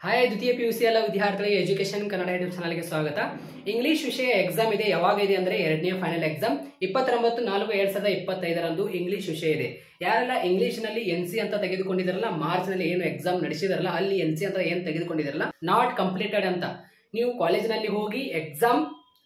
Hi ದ್ವಿತೀಯ PUC ಎಲ್ಲ ವಿದ್ಯಾರ್ಥಿಗಳಿಗೆ ಎಜುಕೇಶನ್ ಕನ್ನಡ ಯೂಟ್ಯೂಬ್ ಚಾನಲ್ಗೆ ಸ್ವಾಗತ. ಇಂಗ್ಲಿಷ್ ವಿಷಯ ಎಕ್ಸಾಮ್ ಇದೆ. ಯಾವಾಗ ಇದೆ ಅಂದ್ರೆ ಎರಡನೇ ಫೈನಲ್ ಎಕ್ಸಾಮ್ 29/4/2025 ಇಂಗ್ಲಿಷ್ ವಿಷಯ ಇದೆ. ಯಾರೆಲ್ಲ ಇಂಗ್ಲಿಷ್ ನಲ್ಲಿ NC ಅಂತ ತೆಗೆದುಕೊಂಡಿದಾರಲ್ಲ, ಮಾರ್ಚ್ ನಲ್ಲಿ ಏನು ಎಕ್ಸಾಮ್ ನಡೆಸಿದಾರಲ್ಲ ಅಲ್ಲಿ NC ಅಂತ ಏನು ತೆಗೆದುಕೊಂಡಿದಾರಲ್ಲ, ನಾಟ್ ಕಂಪ್ಲೀಟೆಡ್ ಅಂತ ನೀವು ಕಾಲೇಜ್ ನಲ್ಲಿ ಹೋಗಿ ಎಕ್ಸಾಮ್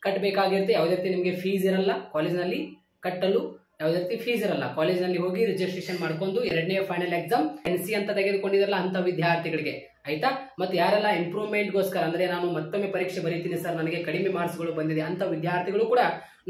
ಕಟ್ಟಬೇಕಾಗಿರುತ್ತೆ. ಯಾವುದೇ ರೀತಿ ನಿಮಗೆ ಫೀಸ್ ಇರಲ್ಲ. ಕಾಲೇಜ್ ನಲ್ಲಿ ಕಟ್ಟಲು ಯಾವುದೇ ರೀತಿ ಫೀಸ್ ಇರಲ್ಲ. ಕಾಲೇಜ್ ನಲ್ಲಿ ಹೋಗಿ ರಿಜಿಸ್ಟ್ರೇಷನ್ ಮಾಡ್ಕೊಂಡು ಎರಡನೇ ಫೈನಲ್ ಎಕ್ಸಾಮ್ NC ಅಂತ ತೆಗೆದುಕೊಂಡಿರಲ್ಲ ಅಂತ ವಿದ್ಯಾರ್ಥಿಗಳಿಗೆ ಆಯ್ತಾ. ಮತ್ತೆ ಯಾರೆಲ್ಲ ಇಂಪ್ರೂವ್ಮೆಂಟ್ ಗೋಸ್ಕರ ಅಂದ್ರೆ ನಾನು ಮತ್ತೊಮ್ಮೆ ಪರೀಕ್ಷೆ ಬರೀತೀನಿ ಸರ್, ನನಗೆ ಕಡಿಮೆ ಮಾರ್ಕ್ಸ್ ಗಳು ಬಂದಿದೆ ಅಂತ ವಿದ್ಯಾರ್ಥಿಗಳು ಕೂಡ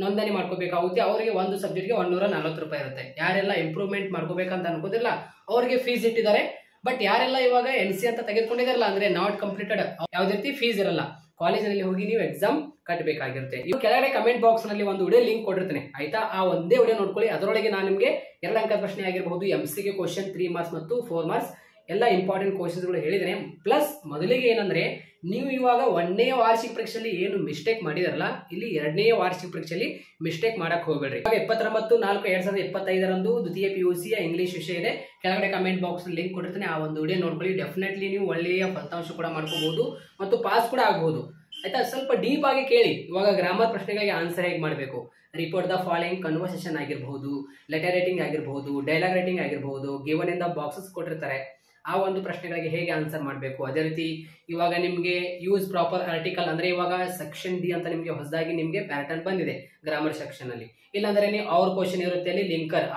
ನೋಂದಣಿ ಮಾಡ್ಕೋಬೇಕಾಗುತ್ತೆ. ಅವರಿಗೆ ಒಂದು ಸಬ್ಜೆಕ್ಟ್ಗೆ 140 ರೂಪಾಯಿ ಇರುತ್ತೆ. ಯಾರೆಲ್ಲ ಇಂಪ್ರೂವ್ಮೆಂಟ್ ಮಾಡ್ಕೋಬೇಕಂತ ಅನ್ಕೋದಿಲ್ಲ ಅವರಿಗೆ ಫೀಸ್ ಇಟ್ಟಿದ್ದಾರೆ. ಬಟ್ ಯಾರೆಲ್ಲ ಇವಾಗ NC ಅಂತ ತೆಗೆದುಕೊಂಡಿದಾರಲ್ಲ ಅಂದ್ರೆ ನಾಟ್ ಕಂಪ್ಲೀಟೆಡ್, ಯಾವುದೇ ರೀತಿ ಫೀಸ್ ಇರಲ್ಲ. ಕಾಲೇಜಿನಲ್ಲಿ ಹೋಗಿ ನೀವು ಎಕ್ಸಾಮ್ ಕಟ್ಟಬೇಕಾಗಿರುತ್ತೆ. ಇವು ಕೆಳಗಡೆ ಕಮೆಂಟ್ ಬಾಕ್ಸ್ ನಲ್ಲಿ ಒಂದು ವಿಡಿಯೋ ಲಿಂಕ್ ಕೊಟ್ಟಿರ್ತೀನಿ ಆಯ್ತಾ. ಆ ಒಂದೇ ವಿಡಿಯೋ ನೋಡ್ಕೊಳ್ಳಿ. ಅದರೊಳಗೆ ನಾನು ನಿಮಗೆ 2 ಅಂಕದ ಪ್ರಶ್ನೆ ಆಗಿರಬಹುದು, MCQ ಕ್ವಶನ್ 3 ಮಾರ್ಕ್ಸ್ ಮತ್ತು 4 ಮಾರ್ಕ್ಸ್ ಎಲ್ಲ ಇಂಪಾರ್ಟೆಂಟ್ ಕ್ವಶನ್ಸ್ ಗಳು ಹೇಳಿದ್ರೆ. ಪ್ಲಸ್ ಮೊದಲಿಗೆ ಏನಂದ್ರೆ ನೀವು ಇವಾಗ 1ನೇ ವಾರ್ಷಿಕ ಪರೀಕ್ಷೆಯಲ್ಲಿ ಏನು ಮಿಸ್ಟೇಕ್ ಮಾಡಿದಾರಲ್ಲ, ಇಲ್ಲಿ 2ನೇ ವಾರ್ಷಿಕ ಪರೀಕ್ಷೆಯಲ್ಲಿ ಮಿಸ್ಟೇಕ್ ಮಾಡಕ್ ಹೋಗ್ಬೇಡ್ರಿ. 29/4/2025 ದ್ವಿತೀಯ PUC ಇಂಗ್ಲಿಷ್ ವಿಷಯ ಇದೆ. ಕೆಳಗಡೆ ಕಮೆಂಟ್ ಬಾಕ್ಸ್ ಲಿಂಕ್ ಕೊಟ್ಟಿರ್ತೀನಿ. ಆ ಒಂದು ವಿಡಿಯೋ ನೋಡ್ಕೊಳ್ಳಿ. ಡೆಫಿನೆಟ್ಲಿ ನೀವು ಒಳ್ಳೆಯ ಫಲಿತಾಂಶ ಕೂಡ ಮಾಡ್ಕೋಬಹುದು ಮತ್ತು ಪಾಸ್ ಕೂಡ ಆಗಬಹುದು ಆಯ್ತಾ. ಸ್ವಲ್ಪ ಡೀಪ್ ಆಗಿ ಕೇಳಿ. ಇವಾಗ ಗ್ರಾಮರ್ ಪ್ರಶ್ನೆಗಳಿಗೆ ಆನ್ಸರ್ ಹೇಗೆ ಮಾಡಬೇಕು, ರಿಪೋರ್ಟ್ ದ ಫಾಲೋಯಿಂಗ್ ಕನ್ವರ್ಸೇಷನ್ ಆಗಿರಬಹುದು, ಲೆಟರ್ ರೈಟಿಂಗ್ ಆಗಿರಬಹುದು, ಡೈಲಾಗ್ ರೈಟಿಂಗ್ ಆಗಿರಬಹುದು, ಗಿವನ್ ಇನ್ ದ ಬಾಕ್ಸಸ್ ಕೊಟ್ಟಿರ್ತಾರೆ. ಆ ಒಂದು ಪ್ರಶ್ನೆಗಳಿಗೆ ಹೇಗೆ ಆನ್ಸರ್ ಮಾಡಬೇಕು. ಅದೇ ರೀತಿ ಇವಾಗ ನಿಮಗೆ ಯೂಸ್ ಪ್ರಾಪರ್ ಆರ್ಟಿಕಲ್ ಅಂದ್ರೆ ಇವಾಗ ಸೆಕ್ಷನ್ ಡಿ ಅಂತ ನಿಮಗೆ ಹೊಸದಾಗಿ ನಿಮಗೆ ಪ್ಯಾಟರ್ನ್ ಬಂದಿದೆ ಗ್ರಾಮರ್ ಸೆಕ್ಷನ್ ಅಲ್ಲಿ. ಇಲ್ಲಾಂದ್ರೆ ನೀವು ಅವ್ರ ಕ್ವಶನ್ ಇರುತ್ತೆ ಅಲ್ಲಿ ಲಿಂಕರ್.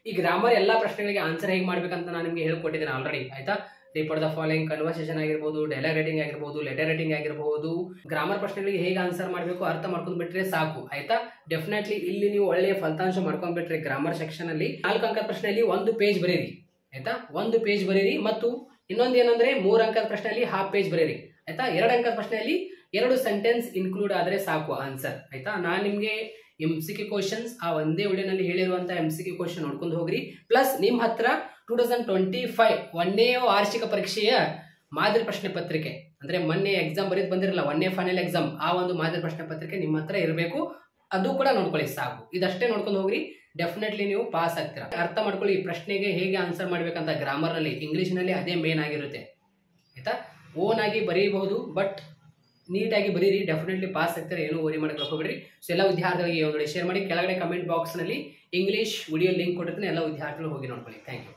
ಈ ಗ್ರಾಮರ್ ಎಲ್ಲಾ ಪ್ರಶ್ನೆಗಳಿಗೆ ಆನ್ಸರ್ ಹೇಗೆ ಮಾಡ್ಬೇಕಂತ ನಾನು ನಿಮಗೆ ಹೇಳ್ಕೊಟ್ಟಿದ್ದೇನೆ ಆಲ್ರೆಡಿ ಆಯ್ತಾ. ರಿಪೋರ್ಟ್ ದ ಫಾಲೋಯಿಂಗ್ ಕನ್ವರ್ಸೇಷನ್ ಆಗಿರಬಹುದು, ಡೈಲಾಗ್ ರೈಟಿಂಗ್ ಆಗಿರಬಹುದು, ಲೆಟರ್ ರೈಟಿಂಗ್ ಆಗಿರಬಹುದು, ಗ್ರಾಮರ್ ಪ್ರಶ್ನೆಗಳಿಗೆ ಹೇಗೆ ಆನ್ಸರ್ ಮಾಡಬೇಕು ಅರ್ಥ ಮಾಡ್ಕೊಂಡ್ ಬಿಟ್ರೆ ಸಾಕು ಆಯ್ತಾ. ಡೆಫಿನೆಟ್ಲಿ ಇಲ್ಲಿ ನೀವು ಒಳ್ಳೆಯ ಫಲಿತಾಂಶ ಮಾಡ್ಕೊಂಡ್ ಬಿಟ್ರೆ ಗ್ರಾಮರ್ ಸೆಕ್ಷನ್ ಅಲ್ಲಿ 4 ಅಂಕದ ಪ್ರಶ್ನೆಯಲ್ಲಿ 1 ಪೇಜ್ ಬರೀರಿ ಆಯ್ತಾ. 1 ಪೇಜ್ ಬರೀರಿ. ಮತ್ತು ಇನ್ನೊಂದು ಏನಂದ್ರೆ 3 ಅಂಕದ ಪ್ರಶ್ನೆಯಲ್ಲಿ ಹಾಫ್ ಪೇಜ್ ಬರೀರಿ ಆಯ್ತಾ. 2 ಅಂಕದ ಪ್ರಶ್ನೆಯಲ್ಲಿ 2 ಸೆಂಟೆನ್ಸ್ ಇನ್ಕ್ಲೂಡ್ ಆದ್ರೆ ಸಾಕು ಆನ್ಸರ್ ಆಯ್ತಾ. ನಾನು ನಿಮ್ಗೆ MCQ ಕ್ವಶನ್ಸ್ ಆ ಒಂದೇ ವಿಡಿಯೋನಲ್ಲಿ ಹೇಳಿರುವಂತ MCQ ಕ್ವಶನ್ ನೋಡ್ಕೊಂಡು ಹೋಗ್ರಿ. ಪ್ಲಸ್ ನಿಮ್ ಹತ್ರ 2025 1ನೇ ವಾರ್ಷಿಕ ಪರೀಕ್ಷೆಯ ಮಾದರಿ ಪ್ರಶ್ನೆ ಪತ್ರಿಕೆ ಅಂದ್ರೆ ಮೊನ್ನೆ ಎಕ್ಸಾಮ್ ಬರೀದ್ ಬಂದಿರಲ್ಲ 1ನೇ ಫೈನಲ್ ಎಕ್ಸಾಮ್, ಆ ಒಂದು ಮಾದರಿ ಪ್ರಶ್ನೆ ಪತ್ರಿಕೆ ನಿಮ್ಮ ಹತ್ರ ಇರಬೇಕು. ಅದು ಕೂಡ ನೋಡ್ಕೊಳ್ಳಿ ಸಾಕು. ಇದಷ್ಟೇ ನೋಡ್ಕೊಂಡು ಹೋಗ್ರಿ. ಡೆಫಿನೆಟ್ಲಿ ನೀವು ಪಾಸ್ ಆಗ್ತೀರಾ. ಅರ್ಥ ಮಾಡ್ಕೊಳ್ಳಿ ಈ ಪ್ರಶ್ನೆಗೆ ಹೇಗೆ ಆನ್ಸರ್ ಮಾಡ್ಬೇಕಂತ. ಗ್ರಾಮರ್ ನಲ್ಲಿ ಇಂಗ್ಲಿಷ್ ನಲ್ಲಿ ಅದೇ ಮೇನ್ ಆಗಿರುತ್ತೆ ಆಯ್ತಾ. ಓನ್ ಆಗಿ ಬರೀಬಹುದು ಬಟ್ ನೀಟಾಗಿ ಬರೀರಿ. ಡೆಫಿನೆಟ್ಲಿ ಪಾಸ್ ಆಗ್ತಾರೆ. ಏನು ಓರಿ ಮಾಡಕ್ಕೆ ಹೋಗ್ಬೇಡ್ರಿ. ಸೊ ಎಲ್ಲ ವಿದ್ಯಾರ್ಥಿಗಳಿಗೆ ಒಂದು ಶೇರ್ ಮಾಡಿ. ಕೆಳಗಡೆ ಕಮೆಂಟ್ ಬಾಕ್ಸ್ ನಲ್ಲಿ ಇಂಗ್ಲಿಷ್ ವಿಡಿಯೋ ಲಿಂಕ್ ಕೊಟ್ಟಿರ್ತೀನಿ. ಎಲ್ಲ ವಿದ್ಯಾರ್ಥಿಗಳು ಹೋಗಿ ನೋಡ್ಕೊಳ್ಳಿ. Thank you.